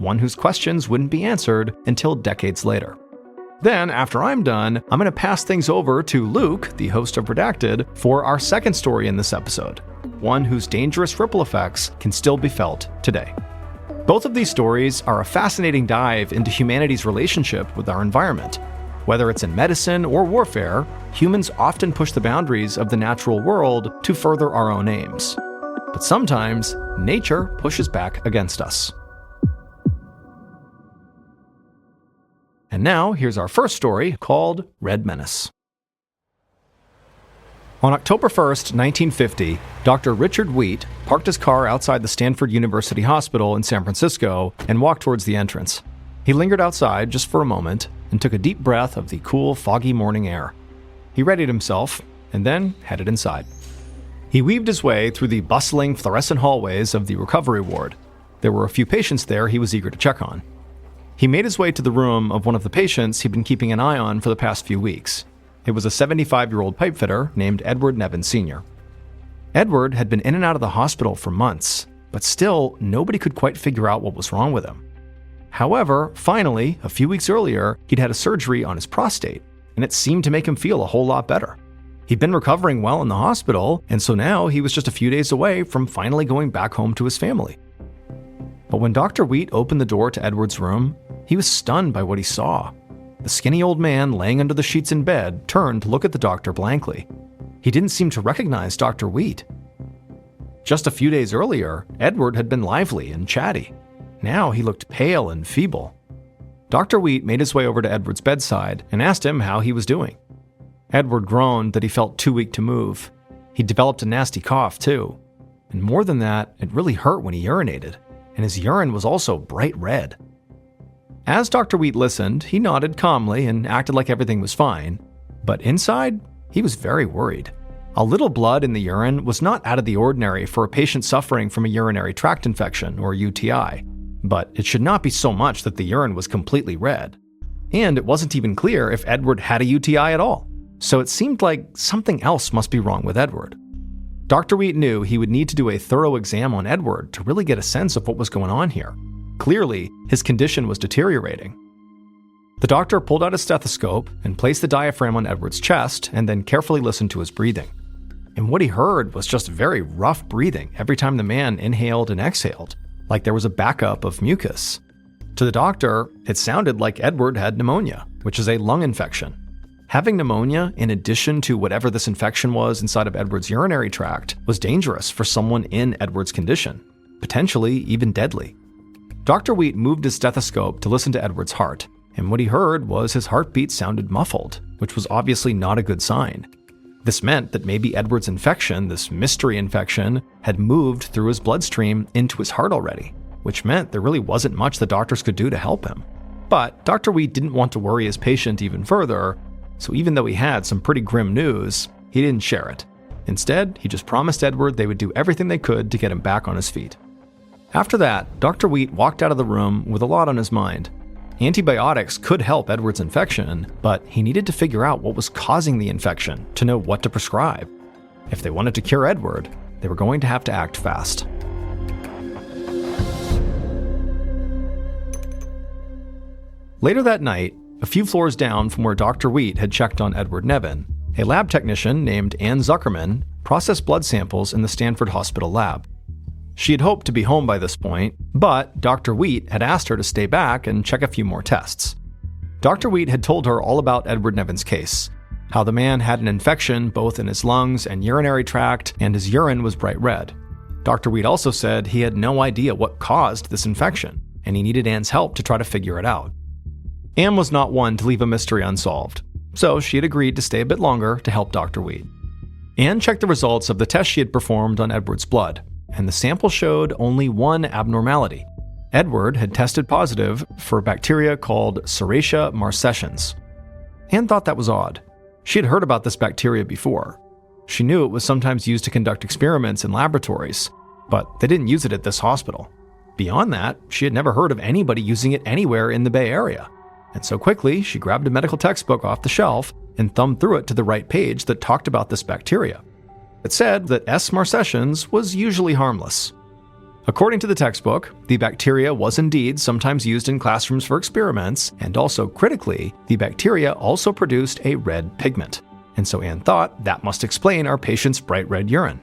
one whose questions wouldn't be answered until decades later. Then, after I'm done, I'm going to pass things over to Luke, the host of Redacted, for our second story in this episode, one whose dangerous ripple effects can still be felt today. Both of these stories are a fascinating dive into humanity's relationship with our environment. Whether it's in medicine or warfare, humans often push the boundaries of the natural world to further our own aims. But sometimes, nature pushes back against us. And now, here's our first story called Red Menace. On October 1st, 1950, Dr. Richard Wheat parked his car outside the Stanford University Hospital in San Francisco and walked towards the entrance. He lingered outside just for a moment and took a deep breath of the cool, foggy morning air. He readied himself and then headed inside. He weaved his way through the bustling, fluorescent hallways of the recovery ward. There were a few patients there he was eager to check on. He made his way to the room of one of the patients he'd been keeping an eye on for the past few weeks. It was a 75-year-old pipefitter named Edward Nevin Sr. Edward had been in and out of the hospital for months, but still nobody could quite figure out what was wrong with him. However, finally, a few weeks earlier, he'd had a surgery on his prostate, and it seemed to make him feel a whole lot better. He'd been recovering well in the hospital, and so now he was just a few days away from finally going back home to his family. But when Dr. Wheat opened the door to Edward's room, he was stunned by what he saw. The skinny old man laying under the sheets in bed turned to look at the doctor blankly. He didn't seem to recognize Dr. Wheat. Just a few days earlier, Edward had been lively and chatty. Now he looked pale and feeble. Dr. Wheat made his way over to Edward's bedside and asked him how he was doing. Edward groaned that he felt too weak to move. He developed a nasty cough, too. And more than that, it really hurt when he urinated, and his urine was also bright red. As Dr. Wheat listened, he nodded calmly and acted like everything was fine. But inside, he was very worried. A little blood in the urine was not out of the ordinary for a patient suffering from a urinary tract infection, or UTI. But it should not be so much that the urine was completely red. And it wasn't even clear if Edward had a UTI at all. So it seemed like something else must be wrong with Edward. Dr. Wheat knew he would need to do a thorough exam on Edward to really get a sense of what was going on here. Clearly, his condition was deteriorating. The doctor pulled out his stethoscope and placed the diaphragm on Edward's chest and then carefully listened to his breathing. And what he heard was just very rough breathing every time the man inhaled and exhaled, like there was a backup of mucus. To the doctor, it sounded like Edward had pneumonia, which is a lung infection. Having pneumonia, in addition to whatever this infection was inside of Edward's urinary tract, was dangerous for someone in Edward's condition, potentially even deadly. Dr. Wheat moved his stethoscope to listen to Edward's heart, and what he heard was his heartbeat sounded muffled, which was obviously not a good sign. This meant that maybe Edward's infection, this mystery infection, had moved through his bloodstream into his heart already, which meant there really wasn't much the doctors could do to help him. But Dr. Wheat didn't want to worry his patient even further, so even though he had some pretty grim news, he didn't share it. Instead, he just promised Edward they would do everything they could to get him back on his feet. After that, Dr. Wheat walked out of the room with a lot on his mind. Antibiotics could help Edward's infection, but he needed to figure out what was causing the infection to know what to prescribe. If they wanted to cure Edward, they were going to have to act fast. Later that night, a few floors down from where Dr. Wheat had checked on Edward Nevin, a lab technician named Ann Zuckerman processed blood samples in the Stanford Hospital lab. She had hoped to be home by this point, but Dr. Wheat had asked her to stay back and check a few more tests. Dr. Wheat had told her all about Edward Nevin's case, how the man had an infection both in his lungs and urinary tract, and his urine was bright red. Dr. Wheat also said he had no idea what caused this infection, and he needed Ann's help to try to figure it out. Ann was not one to leave a mystery unsolved, so she had agreed to stay a bit longer to help Dr. Wheat. Ann checked the results of the test she had performed on Edward's blood, and the sample showed only one abnormality. Edward had tested positive for a bacteria called Serratia marcescens. Ann thought that was odd. She had heard about this bacteria before. She knew it was sometimes used to conduct experiments in laboratories, but they didn't use it at this hospital. Beyond that, she had never heard of anybody using it anywhere in the Bay Area. And so quickly, she grabbed a medical textbook off the shelf and thumbed through it to the right page that talked about this bacteria. It said that S. marcescens was usually harmless. According to the textbook, the bacteria was indeed sometimes used in classrooms for experiments, and also critically, the bacteria also produced a red pigment. And so Anne thought that must explain our patient's bright red urine.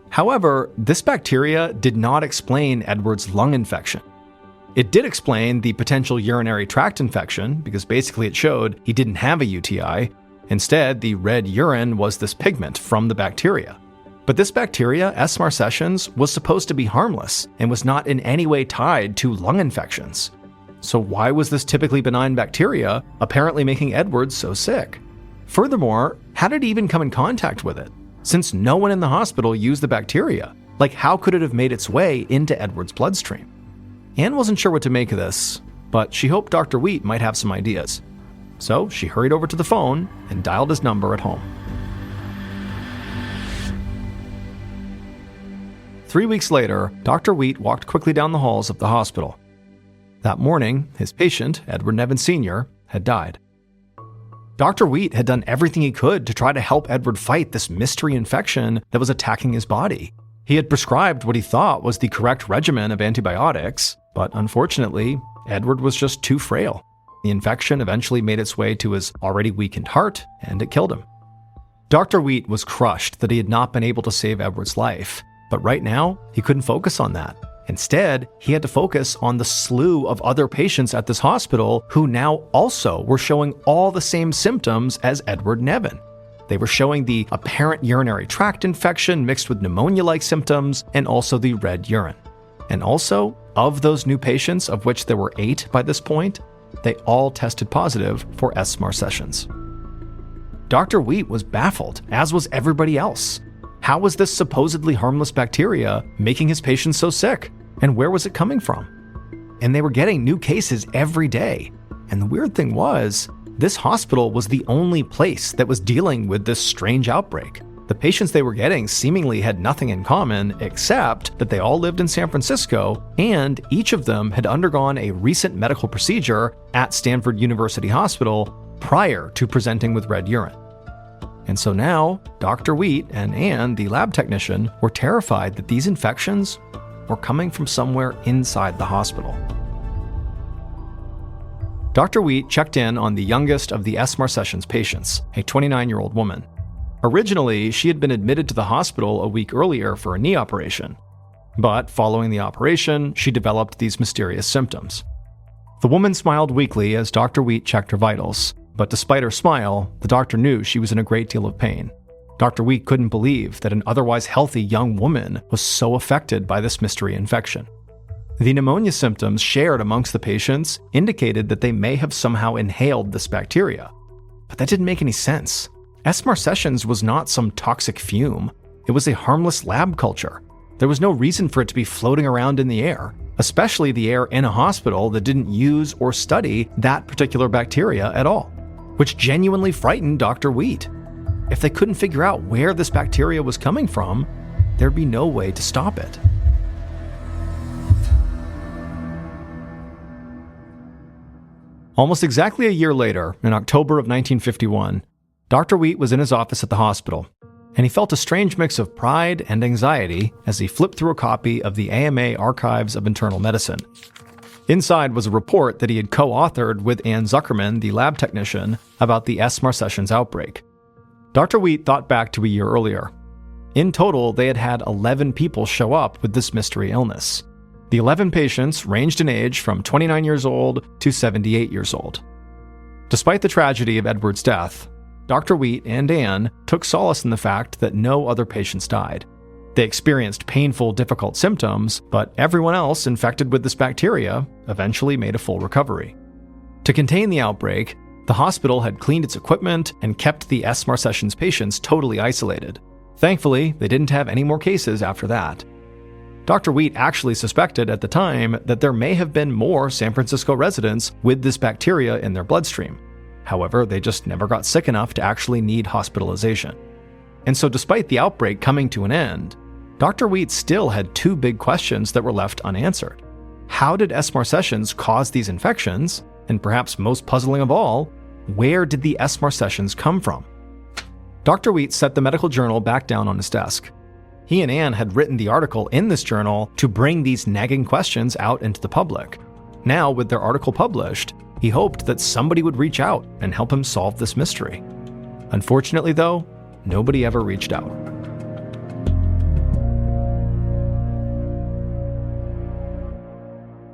However, this bacteria did not explain Edward's lung infection. It did explain the potential urinary tract infection, because basically it showed he didn't have a UTI. Instead, the red urine was this pigment from the bacteria. But this bacteria, S. marcescens, was supposed to be harmless and was not in any way tied to lung infections. So why was this typically benign bacteria apparently making Edward so sick? Furthermore, how did he even come in contact with it? Since no one in the hospital used the bacteria, how could it have made its way into Edward's bloodstream? Anne wasn't sure what to make of this, but she hoped Dr. Wheat might have some ideas. So she hurried over to the phone and dialed his number at home. 3 weeks later, Dr. Wheat walked quickly down the halls of the hospital. That morning, his patient, Edward Nevin Sr., had died. Dr. Wheat had done everything he could to try to help Edward fight this mystery infection that was attacking his body. He had prescribed what he thought was the correct regimen of antibiotics, but unfortunately, Edward was just too frail. The infection eventually made its way to his already weakened heart, and it killed him. Dr. Wheat was crushed that he had not been able to save Edward's life. But right now, he couldn't focus on that. Instead, he had to focus on the slew of other patients at this hospital who now also were showing all the same symptoms as Edward Nevin. They were showing the apparent urinary tract infection mixed with pneumonia-like symptoms and also the red urine. And also, of those new patients, of which there were 8 by this point, they all tested positive for S. marcescens. Dr. Wheat was baffled, as was everybody else. How was this supposedly harmless bacteria making his patients so sick? And where was it coming from? And they were getting new cases every day. And the weird thing was, this hospital was the only place that was dealing with this strange outbreak. The patients they were getting seemingly had nothing in common except that they all lived in San Francisco, and each of them had undergone a recent medical procedure at Stanford University Hospital prior to presenting with red urine. And so now, Dr. Wheat and Anne, the lab technician, were terrified that these infections were coming from somewhere inside the hospital. Dr. Wheat checked in on the youngest of the S. marcescens patients, a 29-year-old woman. Originally, she had been admitted to the hospital a week earlier for a knee operation. But following the operation, she developed these mysterious symptoms. The woman smiled weakly as Dr. Wheat checked her vitals. But despite her smile, the doctor knew she was in a great deal of pain. Dr. Wheat couldn't believe that an otherwise healthy young woman was so affected by this mystery infection. The pneumonia symptoms shared amongst the patients indicated that they may have somehow inhaled this bacteria. But that didn't make any sense. S. marcescens was not some toxic fume. It was a harmless lab culture. There was no reason for it to be floating around in the air, especially the air in a hospital that didn't use or study that particular bacteria at all, which genuinely frightened Dr. Wheat. If they couldn't figure out where this bacteria was coming from, there'd be no way to stop it. Almost exactly a year later, in October of 1951, Dr. Wheat was in his office at the hospital, and he felt a strange mix of pride and anxiety as he flipped through a copy of the AMA Archives of Internal Medicine. Inside was a report that he had co-authored with Ann Zuckerman, the lab technician, about the S. marcescens outbreak. Dr. Wheat thought back to a year earlier. In total, they had had 11 people show up with this mystery illness. The 11 patients ranged in age from 29 years old to 78 years old. Despite the tragedy of Edward's death, Dr. Wheat and Anne took solace in the fact that no other patients died. They experienced painful, difficult symptoms, but everyone else infected with this bacteria eventually made a full recovery. To contain the outbreak, the hospital had cleaned its equipment and kept the S. marcescens patients totally isolated. Thankfully, they didn't have any more cases after that. Dr. Wheat actually suspected at the time that there may have been more San Francisco residents with this bacteria in their bloodstream. However, they just never got sick enough to actually need hospitalization. And so despite the outbreak coming to an end, Dr. Wheat still had 2 big questions that were left unanswered. How did S. marcescens cause these infections? And perhaps most puzzling of all, where did the S. marcescens come from? Dr. Wheat set the medical journal back down on his desk. He and Anne had written the article in this journal to bring these nagging questions out into the public. Now, with their article published, he hoped that somebody would reach out and help him solve this mystery. Unfortunately, though, nobody ever reached out.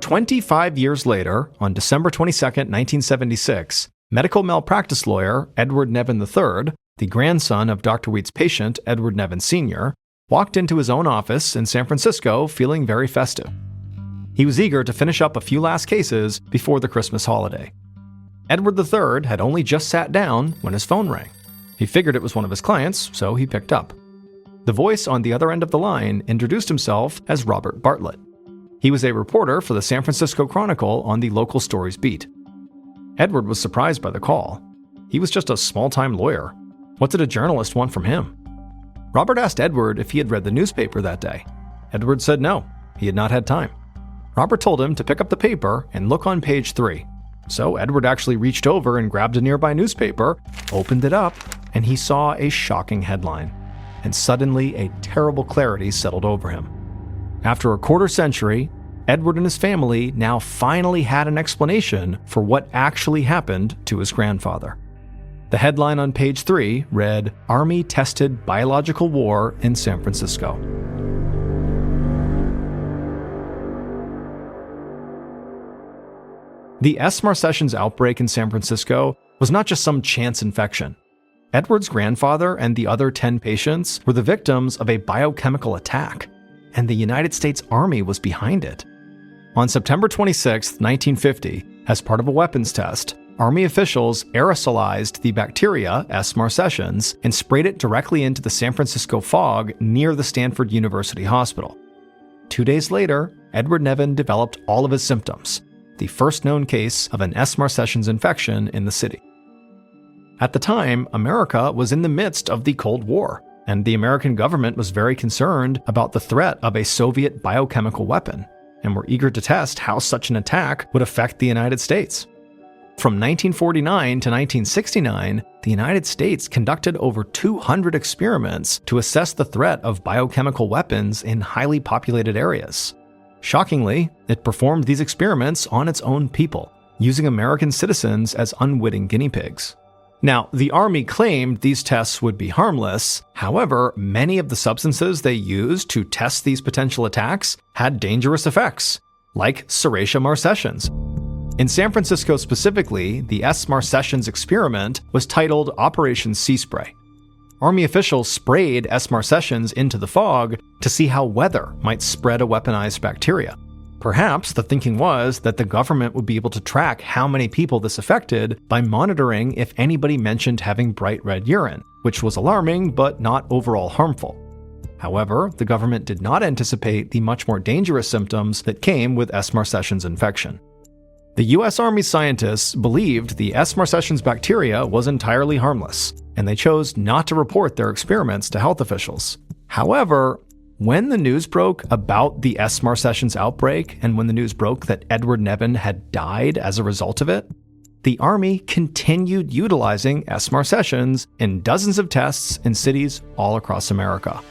"25 years later, on December 22, 1976, medical malpractice lawyer Edward Nevin III, the grandson of Dr. Wheat's patient, Edward Nevin Sr., walked into his own office in San Francisco feeling very festive. He was eager to finish up a few last cases before the Christmas holiday. Edward III had only just sat down when his phone rang. He figured it was one of his clients, so he picked up. The voice on the other end of the line introduced himself as Robert Bartlett. He was a reporter for the San Francisco Chronicle on the local stories beat. Edward was surprised by the call. He was just a small-time lawyer. What did a journalist want from him? Robert asked Edward if he had read the newspaper that day. Edward said no, he had not had time. Robert told him to pick up the paper and look on page 3. So Edward actually reached over and grabbed a nearby newspaper, opened it up, and he saw a shocking headline. And suddenly a terrible clarity settled over him. After a quarter century, Edward and his family now finally had an explanation for what actually happened to his grandfather. The headline on page 3 read, "Army Tested Biological War in San Francisco." The S. marcescens outbreak in San Francisco was not just some chance infection. Edward's grandfather and the other 10 patients were the victims of a biochemical attack, and the United States Army was behind it. On September 26, 1950, as part of a weapons test, Army officials aerosolized the bacteria S. marcescens and sprayed it directly into the San Francisco fog near the Stanford University Hospital. 2 days later, Edward Nevin developed all of his symptoms, the first known case of an S. marcescens infection in the city. At the time, America was in the midst of the Cold War, and the American government was very concerned about the threat of a Soviet biochemical weapon, and were eager to test how such an attack would affect the United States. From 1949 to 1969, the United States conducted over 200 experiments to assess the threat of biochemical weapons in highly populated areas. Shockingly, it performed these experiments on its own people, using American citizens as unwitting guinea pigs. Now, the Army claimed these tests would be harmless. However, many of the substances they used to test these potential attacks had dangerous effects, like Serratia marcescens. In San Francisco specifically, the S. marcescens experiment was titled Operation Sea Spray. Army officials sprayed S. marcescens into the fog to see how weather might spread a weaponized bacteria. Perhaps the thinking was that the government would be able to track how many people this affected by monitoring if anybody mentioned having bright red urine, which was alarming but not overall harmful. However, the government did not anticipate the much more dangerous symptoms that came with S. marcescens infection. The U.S. Army scientists believed the S. marcescens bacteria was entirely harmless, and they chose not to report their experiments to health officials. However, when the news broke about the S. marcescens outbreak, and when the news broke that Edward Nevin had died as a result of it, the Army continued utilizing S. marcescens in dozens of tests in cities all across America.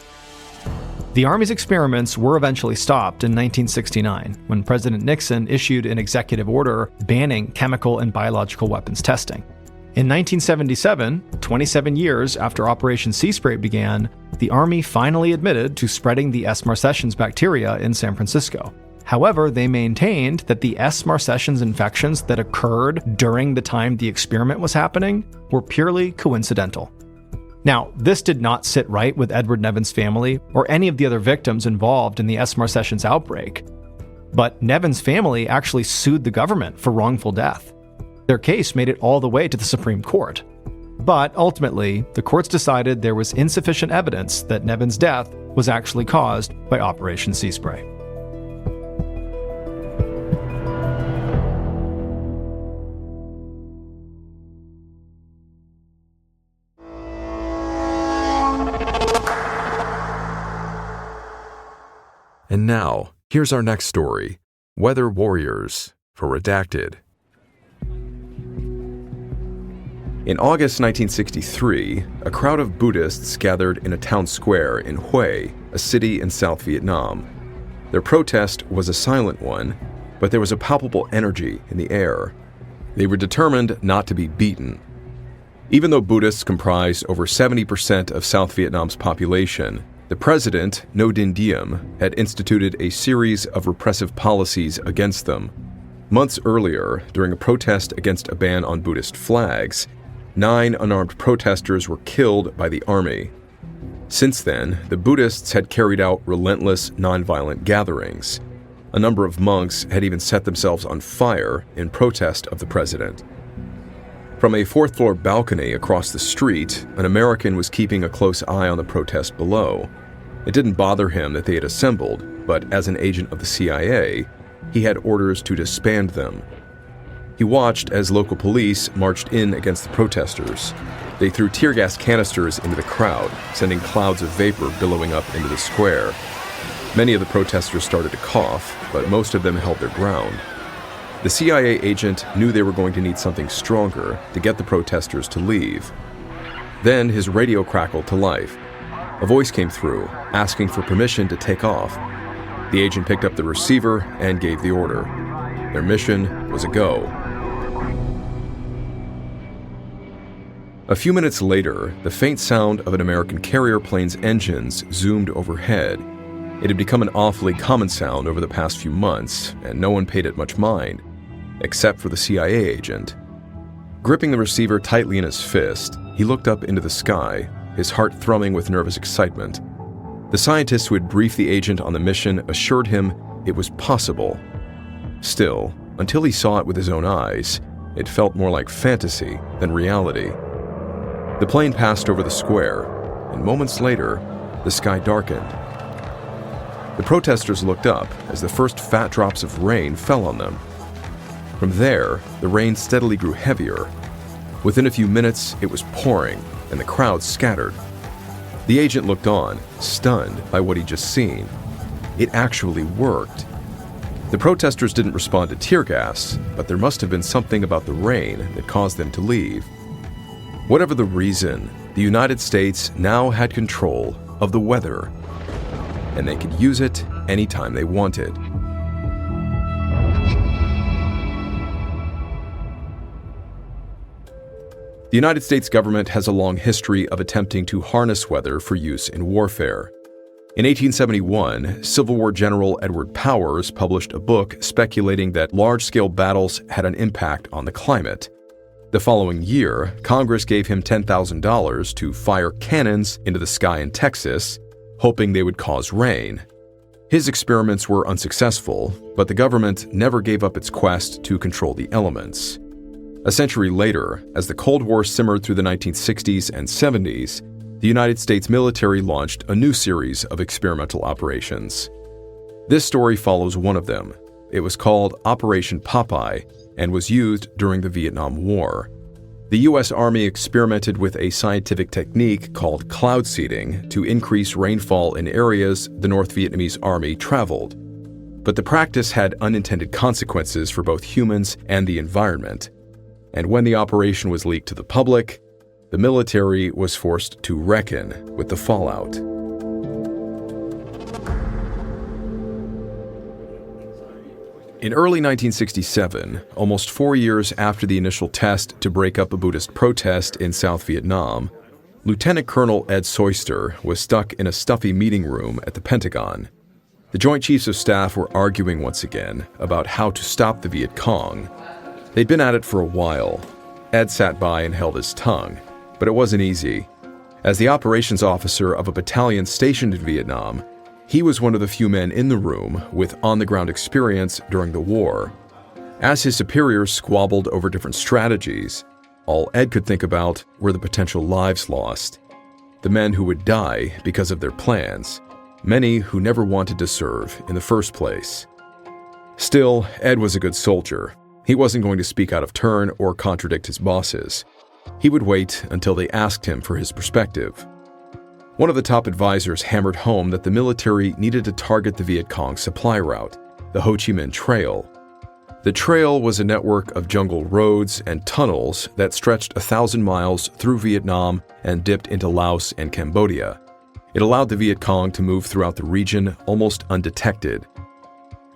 The Army's experiments were eventually stopped in 1969, when President Nixon issued an executive order banning chemical and biological weapons testing. In 1977, 27 years after Operation Sea Spray began, the Army finally admitted to spreading the S. marcescens bacteria in San Francisco. However, they maintained that the S. marcescens infections that occurred during the time the experiment was happening were purely coincidental. Now, this did not sit right with Edward Nevin's family or any of the other victims involved in the S. marcescens outbreak, but Nevin's family actually sued the government for wrongful death. Their case made it all the way to the Supreme Court. But ultimately, the courts decided there was insufficient evidence that Nevin's death was actually caused by Operation Sea Spray. And now, here's our next story, Weather Warriors, for Redacted. In August 1963, a crowd of Buddhists gathered in a town square in Hue a city in South Vietnam. Their protest was a silent one, but there was a palpable energy in the air. They were determined not to be beaten. Even though Buddhists comprise over 70% of South Vietnam's population, the president, Ngo Dinh Diem, had instituted a series of repressive policies against them. Months earlier, during a protest against a ban on Buddhist flags, 9 unarmed protesters were killed by the army. Since then, the Buddhists had carried out relentless, nonviolent gatherings. A number of monks had even set themselves on fire in protest of the president. From a 4th-floor balcony across the street, an American was keeping a close eye on the protest below. It didn't bother him that they had assembled, but as an agent of the CIA, he had orders to disband them. He watched as local police marched in against the protesters. They threw tear gas canisters into the crowd, sending clouds of vapor billowing up into the square. Many of the protesters started to cough, but most of them held their ground. The CIA agent knew they were going to need something stronger to get the protesters to leave. Then his radio crackled to life. A voice came through, asking for permission to take off. The agent picked up the receiver and gave the order. Their mission was a go. A few minutes later, the faint sound of an American carrier plane's engines zoomed overhead. It had become an awfully common sound over the past few months, and no one paid it much mind, except for the CIA agent. Gripping the receiver tightly in his fist, he looked up into the sky, his heart thrumming with nervous excitement. The scientists who had briefed the agent on the mission assured him it was possible. Still, until he saw it with his own eyes, it felt more like fantasy than reality. The plane passed over the square, and moments later, the sky darkened. The protesters looked up as the first fat drops of rain fell on them. From there, the rain steadily grew heavier. Within a few minutes, it was pouring, and the crowd scattered. The agent looked on, stunned by what he'd just seen. It actually worked. The protesters didn't respond to tear gas, but there must have been something about the rain that caused them to leave. Whatever the reason, the United States now had control of the weather, and they could use it anytime they wanted. The United States government has a long history of attempting to harness weather for use in warfare. In 1871, Civil War General Edward Powers published a book speculating that large-scale battles had an impact on the climate. The following year, Congress gave him $10,000 to fire cannons into the sky in Texas, hoping they would cause rain. His experiments were unsuccessful, but the government never gave up its quest to control the elements. A century later, as the Cold War simmered through the 1960s and 70s, the United States military launched a new series of experimental operations. This story follows one of them. It was called Operation Popeye and was used during the Vietnam War. The U.S. Army experimented with a scientific technique called cloud seeding to increase rainfall in areas the North Vietnamese Army traveled. But the practice had unintended consequences for both humans and the environment. And when the operation was leaked to the public, the military was forced to reckon with the fallout. In early 1967, almost 4 years after the initial test to break up a Buddhist protest in South Vietnam, Lieutenant Colonel Ed Soyster was stuck in a stuffy meeting room at the Pentagon. The Joint Chiefs of Staff were arguing once again about how to stop the Viet Cong. They'd been at it for a while. Ed sat by and held his tongue, but it wasn't easy. As the operations officer of a battalion stationed in Vietnam, he was one of the few men in the room with on-the-ground experience during the war. As his superiors squabbled over different strategies, all Ed could think about were the potential lives lost. The men who would die because of their plans, many who never wanted to serve in the first place. Still, Ed was a good soldier. He wasn't going to speak out of turn or contradict his bosses. He would wait until they asked him for his perspective. One of the top advisors hammered home that the military needed to target the Viet Cong supply route, the Ho Chi Minh Trail. The trail was a network of jungle roads and tunnels that stretched 1,000 miles through Vietnam and dipped into Laos and Cambodia. It allowed the Viet Cong to move throughout the region almost undetected.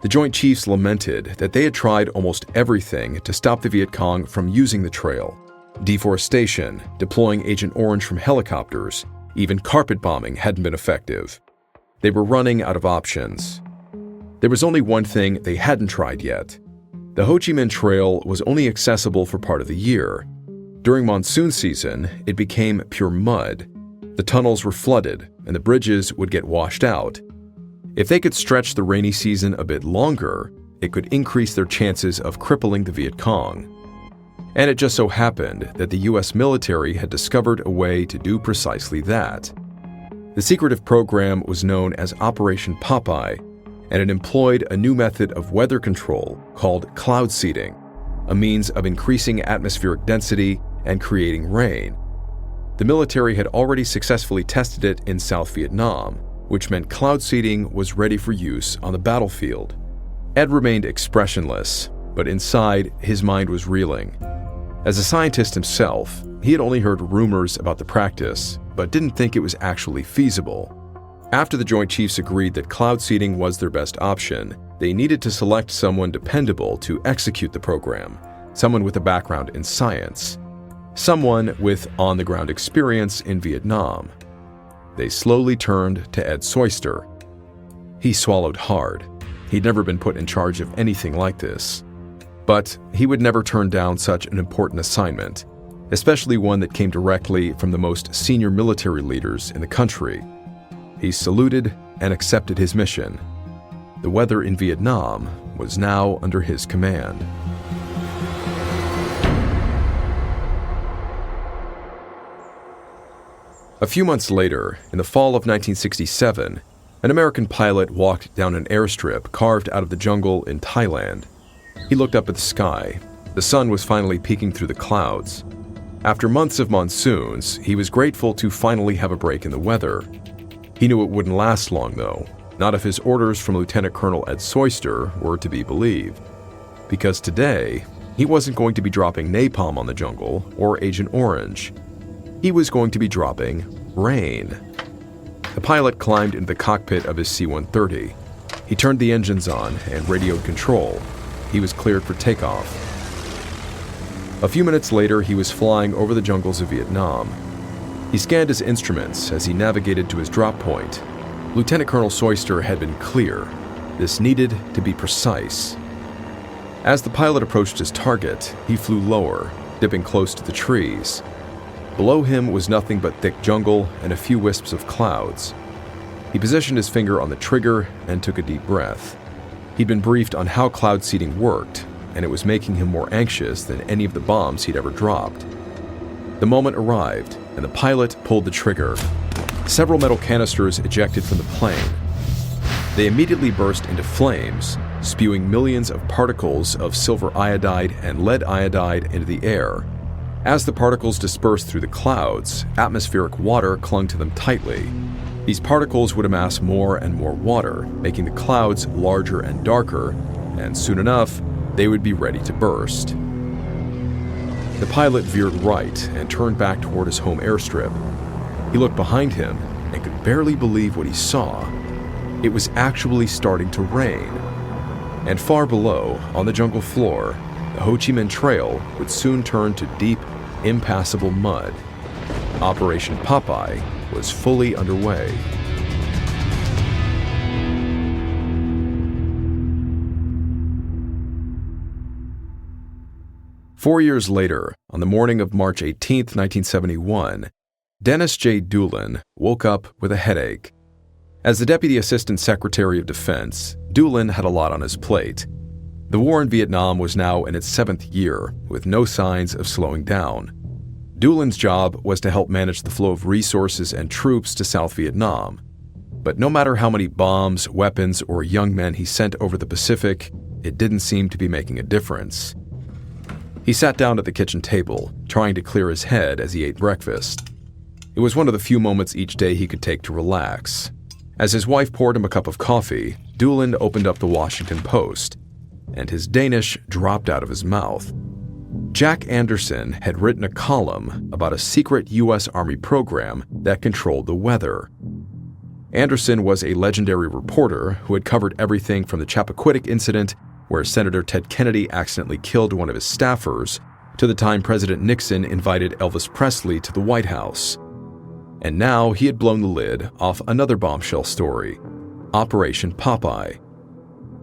The Joint Chiefs lamented that they had tried almost everything to stop the Viet Cong from using the trail. Deforestation, deploying Agent Orange from helicopters, even carpet bombing hadn't been effective. They were running out of options. There was only one thing they hadn't tried yet. The Ho Chi Minh Trail was only accessible for part of the year. During monsoon season, it became pure mud. The tunnels were flooded, and the bridges would get washed out. If they could stretch the rainy season a bit longer, it could increase their chances of crippling the Viet Cong. And it just so happened that the US military had discovered a way to do precisely that. The secretive program was known as Operation Popeye, and it employed a new method of weather control called cloud seeding, a means of increasing atmospheric density and creating rain. The military had already successfully tested it in South Vietnam, which meant cloud seeding was ready for use on the battlefield. Ed remained expressionless, but inside, his mind was reeling. As a scientist himself, he had only heard rumors about the practice, but didn't think it was actually feasible. After the Joint Chiefs agreed that cloud seeding was their best option, they needed to select someone dependable to execute the program, someone with a background in science, someone with on-the-ground experience in Vietnam. They slowly turned to Ed Soyster. He swallowed hard. He'd never been put in charge of anything like this. But he would never turn down such an important assignment, especially one that came directly from the most senior military leaders in the country. He saluted and accepted his mission. The weather in Vietnam was now under his command. A few months later, in the fall of 1967, an American pilot walked down an airstrip carved out of the jungle in Thailand. He looked up at the sky. The sun was finally peeking through the clouds. After months of monsoons, he was grateful to finally have a break in the weather. He knew it wouldn't last long, though, not if his orders from Lieutenant Colonel Ed Soyster were to be believed. Because today, he wasn't going to be dropping napalm on the jungle or Agent Orange. He was going to be dropping rain. The pilot climbed into the cockpit of his C-130. He turned the engines on and radioed control. He was cleared for takeoff. A few minutes later, he was flying over the jungles of Vietnam. He scanned his instruments as he navigated to his drop point. Lieutenant Colonel Soyster had been clear. This needed to be precise. As the pilot approached his target, he flew lower, dipping close to the trees. Below him was nothing but thick jungle and a few wisps of clouds. He positioned his finger on the trigger and took a deep breath. He'd been briefed on how cloud seeding worked, and it was making him more anxious than any of the bombs he'd ever dropped. The moment arrived, and the pilot pulled the trigger. Several metal canisters ejected from the plane. They immediately burst into flames, spewing millions of particles of silver iodide and lead iodide into the air. As the particles dispersed through the clouds, atmospheric water clung to them tightly. These particles would amass more and more water, making the clouds larger and darker, and soon enough, they would be ready to burst. The pilot veered right and turned back toward his home airstrip. He looked behind him and could barely believe what he saw. It was actually starting to rain. And far below, on the jungle floor, the Ho Chi Minh Trail would soon turn to deep, impassable mud. Operation Popeye was fully underway. Four years later, on the morning of March 18, 1971, Dennis J. Doolin woke up with a headache. As the Deputy Assistant Secretary of Defense, Doolin had a lot on his plate. The war in Vietnam was now in its 7th year, with no signs of slowing down. Doolin's job was to help manage the flow of resources and troops to South Vietnam. But no matter how many bombs, weapons, or young men he sent over the Pacific, it didn't seem to be making a difference. He sat down at the kitchen table, trying to clear his head as he ate breakfast. It was one of the few moments each day he could take to relax. As his wife poured him a cup of coffee, Doolin opened up the Washington Post, and his Danish dropped out of his mouth. Jack Anderson had written a column about a secret U.S. Army program that controlled the weather. Anderson was a legendary reporter who had covered everything from the Chappaquiddick incident, where Senator Ted Kennedy accidentally killed one of his staffers, to the time President Nixon invited Elvis Presley to the White House. And now he had blown the lid off another bombshell story, Operation Popeye.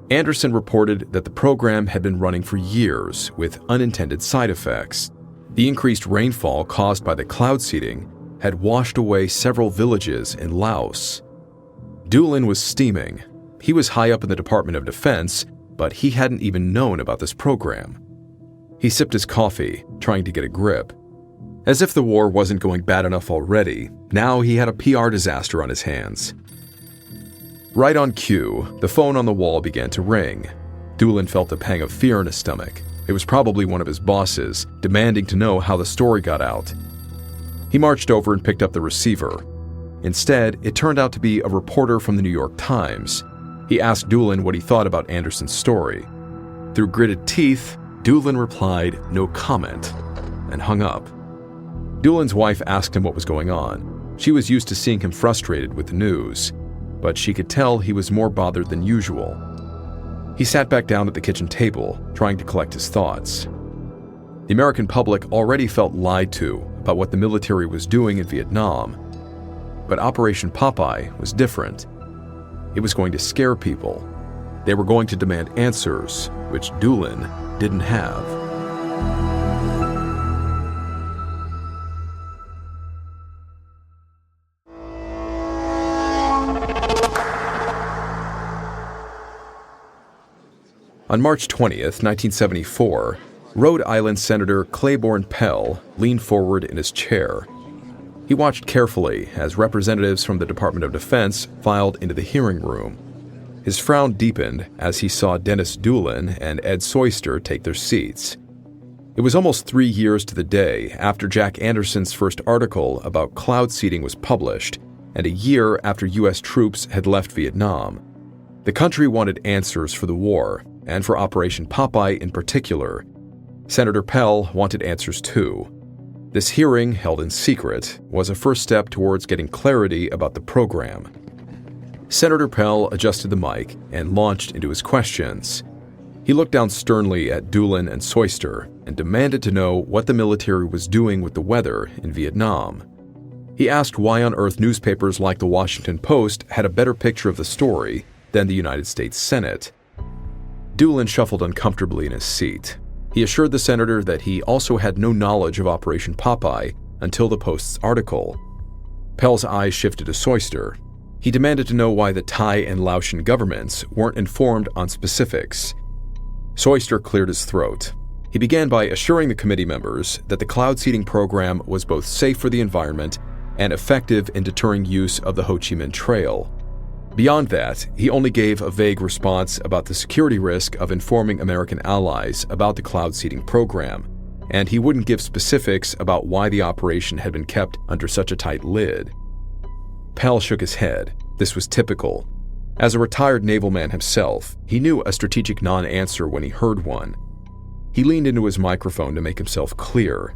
Anderson reported that the program had been running for years with unintended side effects. The increased rainfall caused by the cloud seeding had washed away several villages in Laos. Doolin was steaming. He was high up in the Department of Defense, but he hadn't even known about this program. He sipped his coffee, trying to get a grip. As if the war wasn't going bad enough already, now he had a PR disaster on his hands. Right on cue, the phone on the wall began to ring. Doolin felt a pang of fear in his stomach. It was probably one of his bosses, demanding to know how the story got out. He marched over and picked up the receiver. Instead, it turned out to be a reporter from the New York Times. He asked Doolin what he thought about Anderson's story. Through gritted teeth, Doolin replied, "No comment," and hung up. Doolin's wife asked him what was going on. She was used to seeing him frustrated with the news, but she could tell he was more bothered than usual. He sat back down at the kitchen table, trying to collect his thoughts. The American public already felt lied to about what the military was doing in Vietnam. But Operation Popeye was different. It was going to scare people. They were going to demand answers, which Doolin didn't have. On March 20th, 1974, Rhode Island Senator Claiborne Pell leaned forward in his chair. He watched carefully as representatives from the Department of Defense filed into the hearing room. His frown deepened as he saw Dennis Doolin and Ed Soyster take their seats. It was almost 3 years to the day after Jack Anderson's first article about cloud seeding was published, and a year after U.S. troops had left Vietnam. The country wanted answers for the war, and for Operation Popeye in particular. Senator Pell wanted answers too. This hearing, held in secret, was a first step towards getting clarity about the program. Senator Pell adjusted the mic and launched into his questions. He looked down sternly at Doolin and Soyster and demanded to know what the military was doing with the weather in Vietnam. He asked why on earth newspapers like the Washington Post had a better picture of the story than the United States Senate. Doolin shuffled uncomfortably in his seat. He assured the senator that he also had no knowledge of Operation Popeye until the Post's article. Pell's eyes shifted to Soyster. He demanded to know why the Thai and Laotian governments weren't informed on specifics. Soyster cleared his throat. He began by assuring the committee members that the cloud seeding program was both safe for the environment and effective in deterring use of the Ho Chi Minh Trail. Beyond that, he only gave a vague response about the security risk of informing American allies about the cloud seeding program, and he wouldn't give specifics about why the operation had been kept under such a tight lid. Pell shook his head. This was typical. As a retired naval man himself, he knew a strategic non-answer when he heard one. He leaned into his microphone to make himself clear.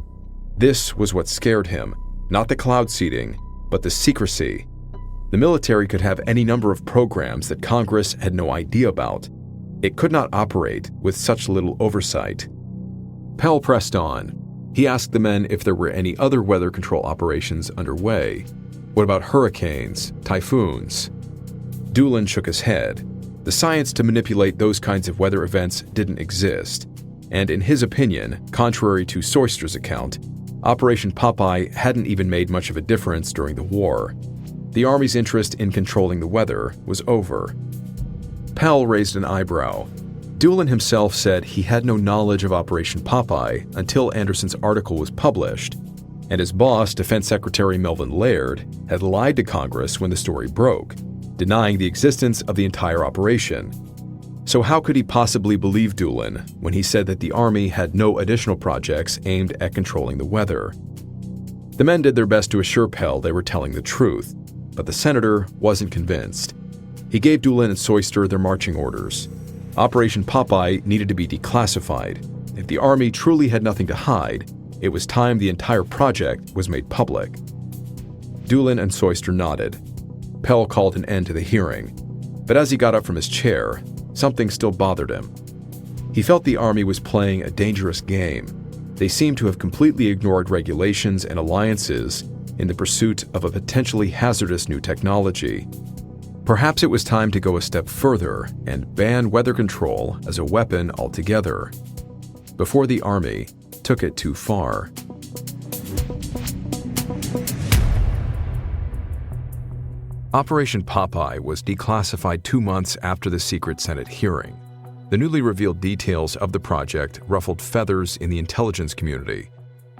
This was what scared him, not the cloud seeding, but the secrecy. The military could have any number of programs that Congress had no idea about. It could not operate with such little oversight. Pell pressed on. He asked the men if there were any other weather control operations underway. What about hurricanes, typhoons? Doolin shook his head. The science to manipulate those kinds of weather events didn't exist, and in his opinion, contrary to Soyster's account, Operation Popeye hadn't even made much of a difference during the war. The Army's interest in controlling the weather was over. Pell raised an eyebrow. Doolin himself said he had no knowledge of Operation Popeye until Anderson's article was published, and his boss, Defense Secretary Melvin Laird, had lied to Congress when the story broke, denying the existence of the entire operation. So how could he possibly believe Doolin when he said that the Army had no additional projects aimed at controlling the weather? The men did their best to assure Pell they were telling the truth, but the senator wasn't convinced. He gave Doolin and Soyster their marching orders. Operation Popeye needed to be declassified. If the Army truly had nothing to hide, it was time the entire project was made public. Doolin and Soyster nodded. Pell called an end to the hearing, but as he got up from his chair, something still bothered him. He felt the Army was playing a dangerous game. They seemed to have completely ignored regulations and alliances in the pursuit of a potentially hazardous new technology. Perhaps it was time to go a step further and ban weather control as a weapon altogether, before the Army took it too far. Operation Popeye was declassified 2 months after the secret Senate hearing. The newly revealed details of the project ruffled feathers in the intelligence community.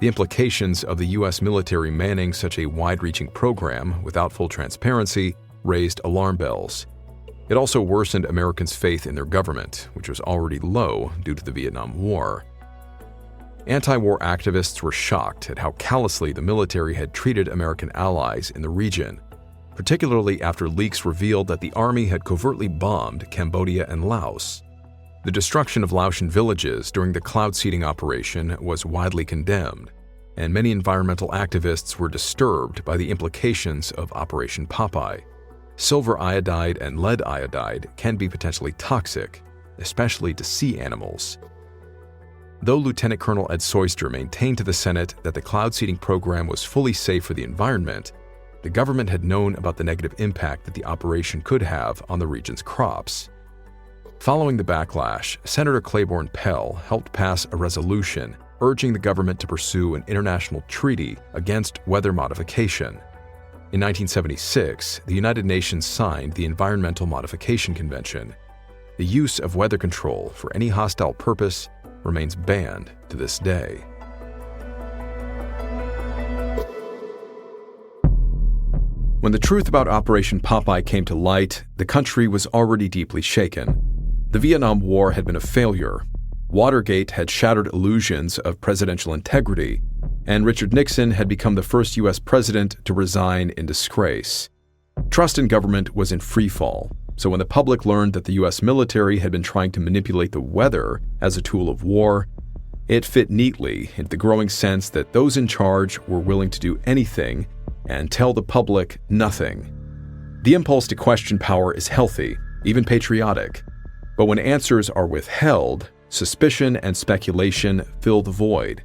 The implications of the U.S. military manning such a wide-reaching program without full transparency raised alarm bells. It also worsened Americans' faith in their government, which was already low due to the Vietnam War. Anti-war activists were shocked at how callously the military had treated American allies in the region, particularly after leaks revealed that the Army had covertly bombed Cambodia and Laos. The destruction of Laotian villages during the cloud seeding operation was widely condemned, and many environmental activists were disturbed by the implications of Operation Popeye. Silver iodide and lead iodide can be potentially toxic, especially to sea animals. Though Lieutenant Colonel Ed Soyster maintained to the Senate that the cloud seeding program was fully safe for the environment, the government had known about the negative impact that the operation could have on the region's crops. Following the backlash, Senator Claiborne Pell helped pass a resolution urging the government to pursue an international treaty against weather modification. In 1976, the United Nations signed the Environmental Modification Convention. The use of weather control for any hostile purpose remains banned to this day. When the truth about Operation Popeye came to light, the country was already deeply shaken. The Vietnam War had been a failure. Watergate had shattered illusions of presidential integrity, and Richard Nixon had become the first U.S. president to resign in disgrace. Trust in government was in freefall, so when the public learned that the U.S. military had been trying to manipulate the weather as a tool of war, it fit neatly into the growing sense that those in charge were willing to do anything and tell the public nothing. The impulse to question power is healthy, even patriotic, but when answers are withheld, suspicion and speculation fill the void.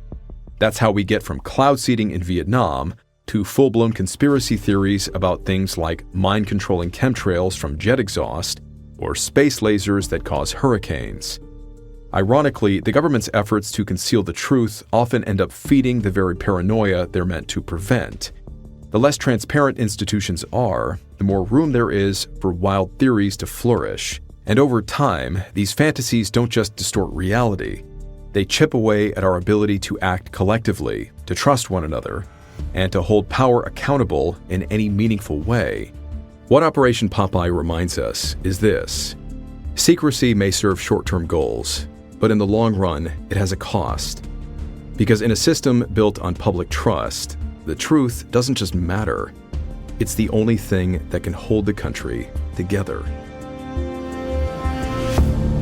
That's how we get from cloud seeding in Vietnam to full-blown conspiracy theories about things like mind-controlling chemtrails from jet exhaust or space lasers that cause hurricanes. Ironically, the government's efforts to conceal the truth often end up feeding the very paranoia they're meant to prevent. The less transparent institutions are, the more room there is for wild theories to flourish. And over time, these fantasies don't just distort reality. They chip away at our ability to act collectively, to trust one another, and to hold power accountable in any meaningful way. What Operation Popeye reminds us is this: secrecy may serve short-term goals, but in the long run, it has a cost. Because in a system built on public trust, the truth doesn't just matter. It's the only thing that can hold the country together.